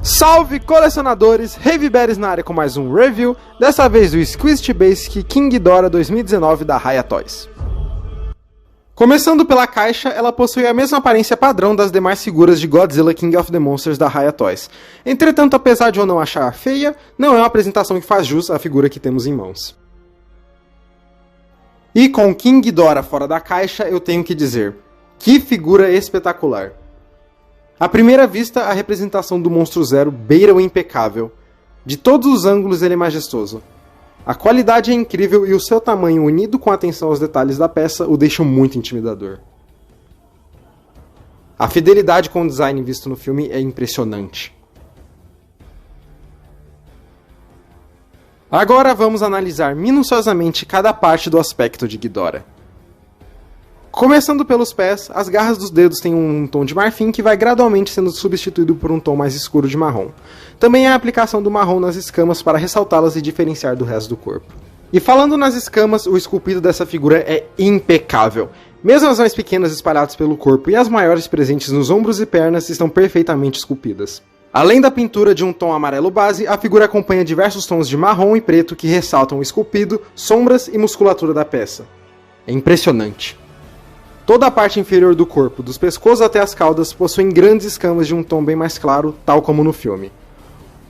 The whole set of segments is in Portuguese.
Salve colecionadores, Heavy Bears na área com mais um review, dessa vez do Squished Basic King Ghidorah 2019 da Raya Toys. Começando pela caixa, ela possui a mesma aparência padrão das demais figuras de Godzilla King of the Monsters da Raya Toys. Entretanto, apesar de eu não achar feia, não é uma apresentação que faz jus à figura que temos em mãos. E com King Ghidorah fora da caixa, eu tenho que dizer, que figura espetacular! À primeira vista, a representação do Monstro Zero beira o impecável. De todos os ângulos ele é majestoso. A qualidade é incrível e o seu tamanho, unido com a atenção aos detalhes da peça, o deixam muito intimidador. A fidelidade com o design visto no filme é impressionante. Agora vamos analisar minuciosamente cada parte do aspecto de Ghidorah. Começando pelos pés, as garras dos dedos têm um tom de marfim que vai gradualmente sendo substituído por um tom mais escuro de marrom. Também há a aplicação do marrom nas escamas para ressaltá-las e diferenciar do resto do corpo. E falando nas escamas, o esculpido dessa figura é impecável. Mesmo as mais pequenas espalhadas pelo corpo e as maiores presentes nos ombros e pernas estão perfeitamente esculpidas. Além da pintura de um tom amarelo base, a figura acompanha diversos tons de marrom e preto que ressaltam o esculpido, sombras e musculatura da peça. É impressionante. Toda a parte inferior do corpo, dos pescoços até as caudas, possuem grandes escamas de um tom bem mais claro, tal como no filme.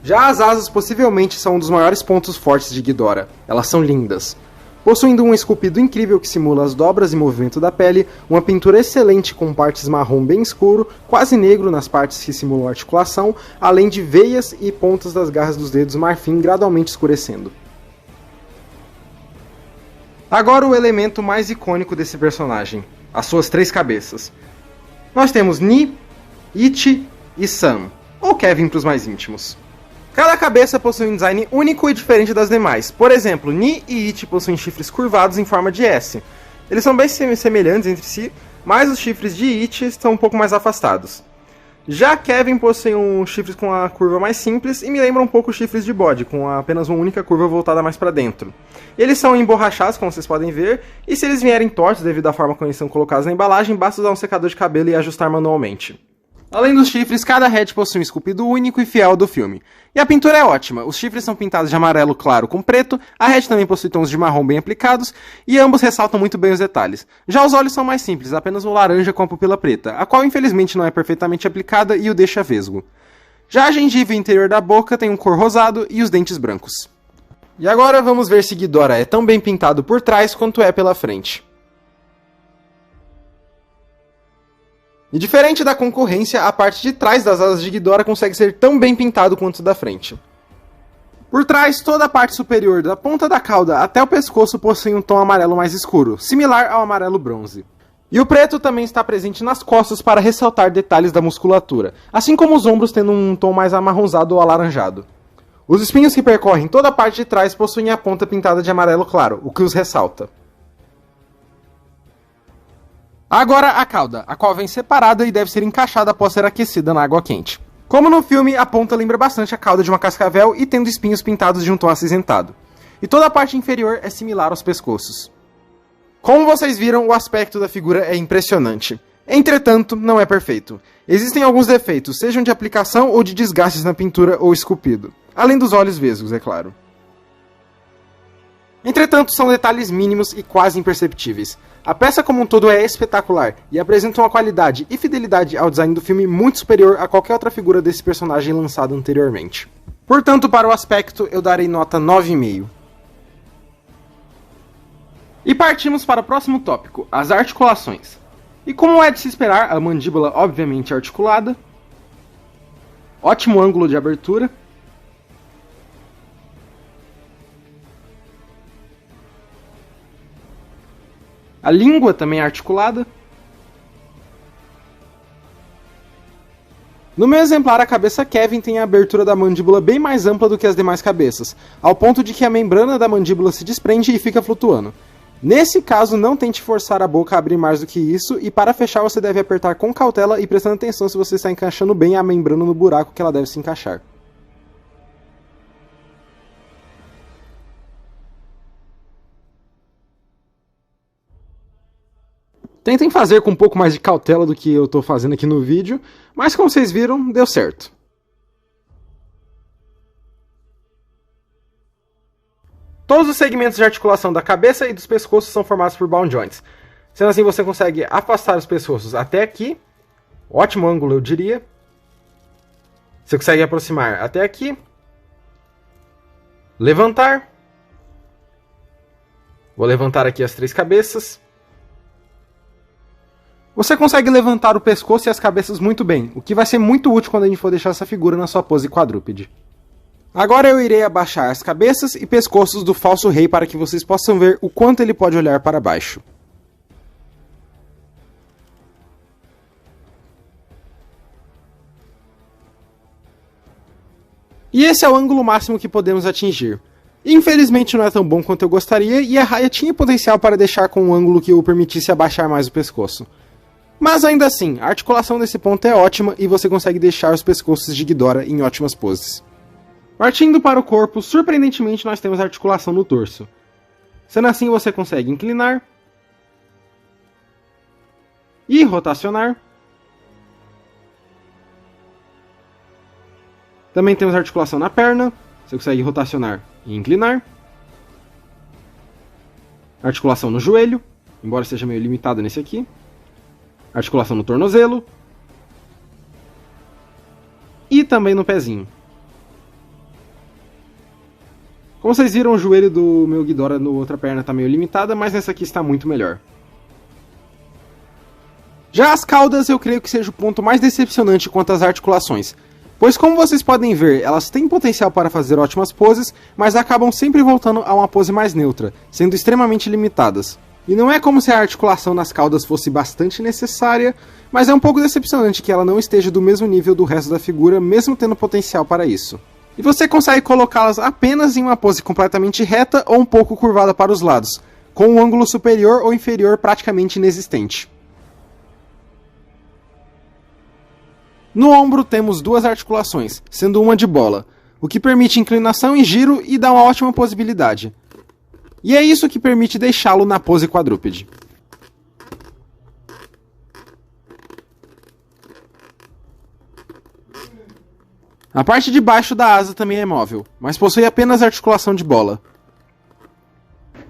Já as asas possivelmente são um dos maiores pontos fortes de Ghidorah. Elas são lindas. Possuindo um esculpido incrível que simula as dobras e movimento da pele, uma pintura excelente com partes marrom bem escuro, quase negro nas partes que simulam articulação, além de veias e pontas das garras dos dedos marfim gradualmente escurecendo. Agora o elemento mais icônico desse personagem. As suas três cabeças. Nós temos Ni, Ichi e Sam, ou Kevin para os mais íntimos. Cada cabeça possui um design único e diferente das demais. Por exemplo, Ni e Ichi possuem chifres curvados em forma de S. Eles são bem semelhantes entre si, mas os chifres de Ichi estão um pouco mais afastados. Já Kevin possui chifres com a curva mais simples e me lembra um pouco os chifres de bode, com apenas uma única curva voltada mais para dentro. Eles são emborrachados, como vocês podem ver, e se eles vierem tortos devido à forma como eles são colocados na embalagem, basta usar um secador de cabelo e ajustar manualmente. Além dos chifres, cada head possui um esculpido único e fiel do filme. E a pintura é ótima, os chifres são pintados de amarelo claro com preto, a head também possui tons de marrom bem aplicados, e ambos ressaltam muito bem os detalhes. Já os olhos são mais simples, apenas um laranja com a pupila preta, a qual infelizmente não é perfeitamente aplicada e o deixa vesgo. Já a gengiva interior da boca tem um cor rosado e os dentes brancos. E agora vamos ver se Ghidorah é tão bem pintado por trás quanto é pela frente. E diferente da concorrência, a parte de trás das asas de Ghidorah consegue ser tão bem pintado quanto da frente. Por trás, toda a parte superior, da ponta da cauda até o pescoço, possui um tom amarelo mais escuro, similar ao amarelo bronze. E o preto também está presente nas costas para ressaltar detalhes da musculatura, assim como os ombros tendo um tom mais amarronzado ou alaranjado. Os espinhos que percorrem toda a parte de trás possuem a ponta pintada de amarelo claro, o que os ressalta. Agora a cauda, a qual vem separada e deve ser encaixada após ser aquecida na água quente. Como no filme, a ponta lembra bastante a cauda de uma cascavel e tendo espinhos pintados de um tom acinzentado. E toda a parte inferior é similar aos pescoços. Como vocês viram, o aspecto da figura é impressionante. Entretanto, não é perfeito. Existem alguns defeitos, sejam de aplicação ou de desgastes na pintura ou esculpido. Além dos olhos vesgos, é claro. Entretanto, são detalhes mínimos e quase imperceptíveis. A peça como um todo é espetacular e apresenta uma qualidade e fidelidade ao design do filme muito superior a qualquer outra figura desse personagem lançado anteriormente. Portanto, para o aspecto, eu darei nota 9,5. E partimos para o próximo tópico, as articulações. E como é de se esperar, a mandíbula obviamente articulada, ótimo ângulo de abertura, a língua também é articulada. No meu exemplar, a cabeça Kevin tem a abertura da mandíbula bem mais ampla do que as demais cabeças, ao ponto de que a membrana da mandíbula se desprende e fica flutuando. Nesse caso, não tente forçar a boca a abrir mais do que isso, e para fechar você deve apertar com cautela e prestando atenção se você está encaixando bem a membrana no buraco que ela deve se encaixar. Tentem fazer com um pouco mais de cautela do que eu estou fazendo aqui no vídeo, mas como vocês viram, deu certo. Todos os segmentos de articulação da cabeça e dos pescoços são formados por bound joints. Sendo assim, você consegue afastar os pescoços até aqui. Ótimo ângulo, eu diria. Você consegue aproximar até aqui. Levantar. Vou levantar aqui as 3 cabeças. Você consegue levantar o pescoço e as cabeças muito bem, o que vai ser muito útil quando a gente for deixar essa figura na sua pose quadrúpede. Agora eu irei abaixar as cabeças e pescoços do falso rei para que vocês possam ver o quanto ele pode olhar para baixo. E esse é o ângulo máximo que podemos atingir. Infelizmente não é tão bom quanto eu gostaria, e a Raya tinha potencial para deixar com um ângulo que o permitisse abaixar mais o pescoço. Mas ainda assim, a articulação desse ponto é ótima e você consegue deixar os pescoços de Ghidorah em ótimas poses. Partindo para o corpo, surpreendentemente nós temos articulação no torso. Sendo assim, você consegue inclinar e rotacionar. Também temos articulação na perna, você consegue rotacionar e inclinar. Articulação no joelho, embora seja meio limitada nesse aqui. Articulação no tornozelo. E também no pezinho. Como vocês viram, o joelho do meu Ghidorah na outra perna está meio limitada, mas nessa aqui está muito melhor. Já as caudas eu creio que seja o ponto mais decepcionante quanto às articulações. Pois como vocês podem ver, elas têm potencial para fazer ótimas poses, mas acabam sempre voltando a uma pose mais neutra, sendo extremamente limitadas. E não é como se a articulação nas caudas fosse bastante necessária, mas é um pouco decepcionante que ela não esteja do mesmo nível do resto da figura, mesmo tendo potencial para isso. E você consegue colocá-las apenas em uma pose completamente reta ou um pouco curvada para os lados, com um ângulo superior ou inferior praticamente inexistente. No ombro temos 2 articulações, sendo uma de bola, o que permite inclinação e giro e dá uma ótima possibilidade. E é isso que permite deixá-lo na pose quadrúpede. A parte de baixo da asa também é móvel, mas possui apenas articulação de bola.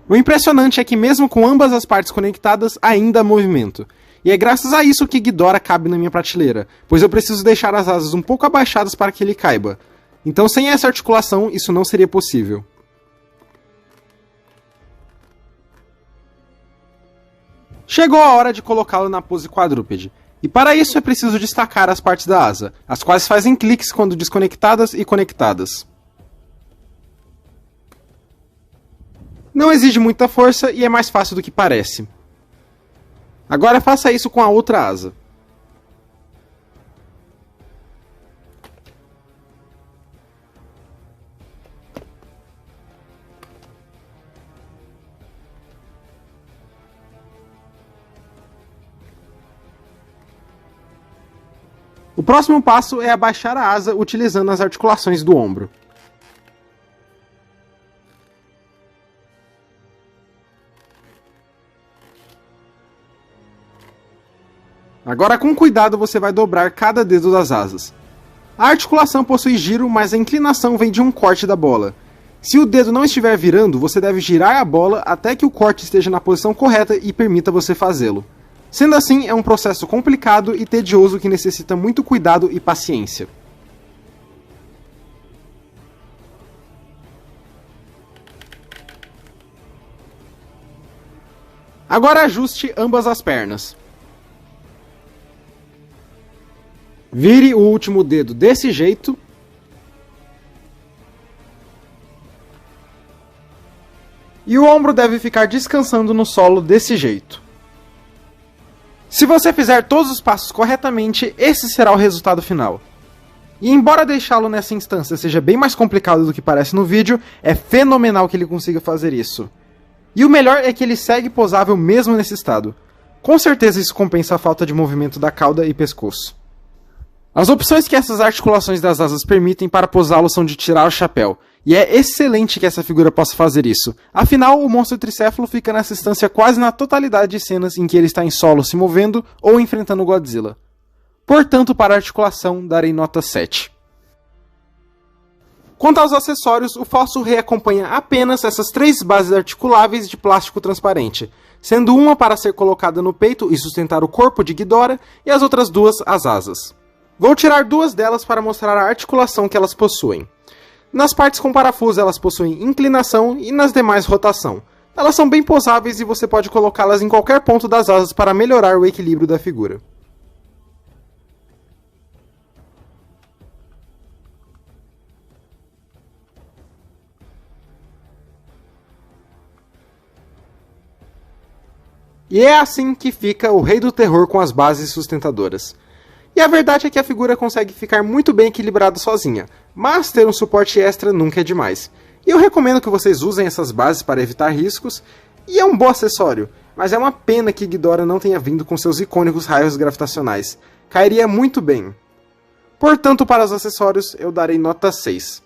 O impressionante é que mesmo com ambas as partes conectadas, ainda há movimento. E é graças a isso que Ghidorah cabe na minha prateleira, pois eu preciso deixar as asas um pouco abaixadas para que ele caiba. Então sem essa articulação, isso não seria possível. Chegou a hora de colocá-lo na pose quadrúpede, e para isso é preciso destacar as partes da asa, as quais fazem cliques quando desconectadas e conectadas. Não exige muita força e é mais fácil do que parece. Agora faça isso com a outra asa. O próximo passo é abaixar a asa utilizando as articulações do ombro. Agora com cuidado você vai dobrar cada dedo das asas. A articulação possui giro, mas a inclinação vem de um corte da bola. Se o dedo não estiver virando, você deve girar a bola até que o corte esteja na posição correta e permita você fazê-lo. Sendo assim, é um processo complicado e tedioso que necessita muito cuidado e paciência. Agora ajuste ambas as pernas. Vire o último dedo desse jeito. E o ombro deve ficar descansando no solo desse jeito. Se você fizer todos os passos corretamente, esse será o resultado final. E embora deixá-lo nessa instância seja bem mais complicado do que parece no vídeo, é fenomenal que ele consiga fazer isso. E o melhor é que ele segue posável mesmo nesse estado. Com certeza isso compensa a falta de movimento da cauda e pescoço. As opções que essas articulações das asas permitem para posá-lo são de tirar o chapéu, e é excelente que essa figura possa fazer isso. Afinal, o monstro tricéfalo fica nessa instância quase na totalidade de cenas em que ele está em solo se movendo ou enfrentando o Godzilla. Portanto, para a articulação, darei nota 7. Quanto aos acessórios, o falso rei acompanha apenas essas 3 bases articuláveis de plástico transparente, sendo uma para ser colocada no peito e sustentar o corpo de Ghidorah, e as outras 2 as asas. Vou tirar 2 delas para mostrar a articulação que elas possuem. Nas partes com parafuso elas possuem inclinação e nas demais rotação. Elas são bem posáveis e você pode colocá-las em qualquer ponto das asas para melhorar o equilíbrio da figura. E é assim que fica o Rei do Terror com as bases sustentadoras. E a verdade é que a figura consegue ficar muito bem equilibrada sozinha, mas ter um suporte extra nunca é demais. E eu recomendo que vocês usem essas bases para evitar riscos, e é um bom acessório, mas é uma pena que Ghidorah não tenha vindo com seus icônicos raios gravitacionais. Cairia muito bem. Portanto, para os acessórios eu darei nota 6.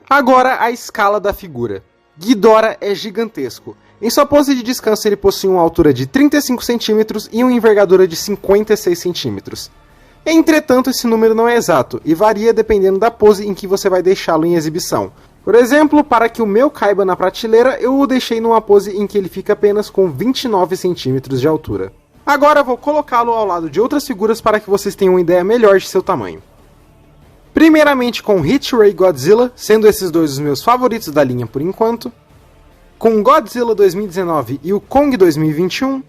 Agora a escala da figura. Ghidorah é gigantesco. Em sua pose de descanso ele possui uma altura de 35 cm e uma envergadura de 56 cm. Entretanto, esse número não é exato e varia dependendo da pose em que você vai deixá-lo em exibição. Por exemplo, para que o meu caiba na prateleira, eu o deixei numa pose em que ele fica apenas com 29 cm de altura. Agora vou colocá-lo ao lado de outras figuras para que vocês tenham uma ideia melhor de seu tamanho. Primeiramente com Hit Ray Godzilla, sendo esses 2 os meus favoritos da linha por enquanto. Com Godzilla 2019 e o Kong 2021.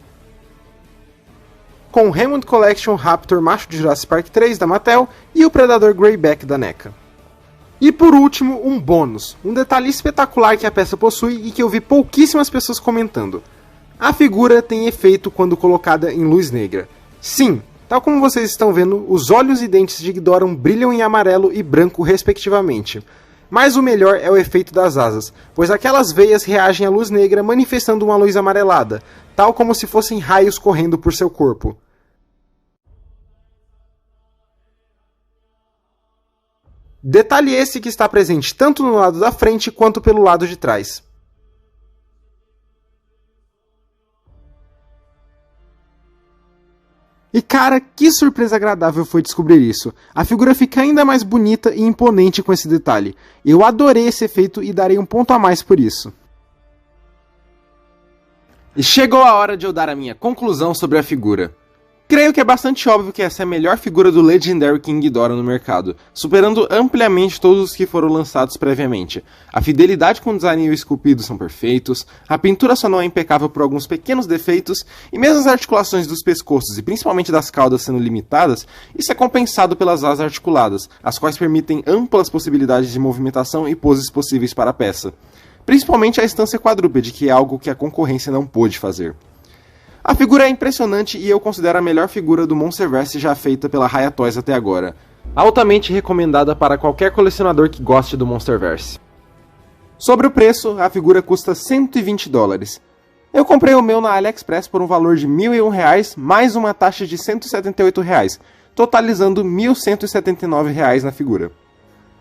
Com Hammond Collection Raptor Macho de Jurassic Park 3 da Mattel e o Predador Greyback da NECA. E por último, um bônus, um detalhe espetacular que a peça possui e que eu vi pouquíssimas pessoas comentando. A figura tem efeito quando colocada em luz negra. Sim, tal como vocês estão vendo, os olhos e dentes de Ghidorah brilham em amarelo e branco respectivamente. Mas o melhor é o efeito das asas, pois aquelas veias reagem à luz negra manifestando uma luz amarelada, tal como se fossem raios correndo por seu corpo. Detalhe esse que está presente tanto no lado da frente quanto pelo lado de trás. E cara, que surpresa agradável foi descobrir isso. A figura fica ainda mais bonita e imponente com esse detalhe. Eu adorei esse efeito e darei um ponto a mais por isso. E chegou a hora de eu dar a minha conclusão sobre a figura. Creio que é bastante óbvio que essa é a melhor figura do Legendary King Ghidorah no mercado, superando ampliamente todos os que foram lançados previamente. A fidelidade com o design e o esculpido são perfeitos, a pintura só não é impecável por alguns pequenos defeitos, e mesmo as articulações dos pescoços e principalmente das caudas sendo limitadas, isso é compensado pelas asas articuladas, as quais permitem amplas possibilidades de movimentação e poses possíveis para a peça. Principalmente a estância quadrúpede, que é algo que a concorrência não pôde fazer. A figura é impressionante e eu considero a melhor figura do Monsterverse já feita pela Raya Toys até agora. Altamente recomendada para qualquer colecionador que goste do Monsterverse. Sobre o preço, a figura custa $120. Eu comprei o meu na AliExpress por um valor de R$ 1.001 mais uma taxa de R$ 178, totalizando R$ 1.179 na figura.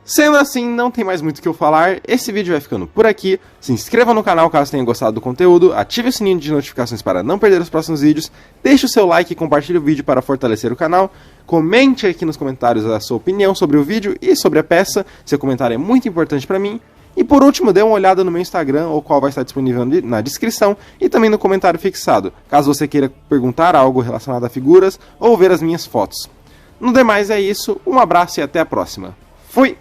Sendo assim, não tem mais muito o que eu falar, esse vídeo vai ficando por aqui. Se inscreva no canal caso tenha gostado do conteúdo, ative o sininho de notificações para não perder os próximos vídeos, deixe o seu like e compartilhe o vídeo para fortalecer o canal, comente aqui nos comentários a sua opinião sobre o vídeo e sobre a peça, seu comentário é muito importante para mim. E por último, dê uma olhada no meu Instagram, o qual vai estar disponível na descrição e também no comentário fixado, caso você queira perguntar algo relacionado a figuras ou ver as minhas fotos. No demais é isso, um abraço e até a próxima. Fui!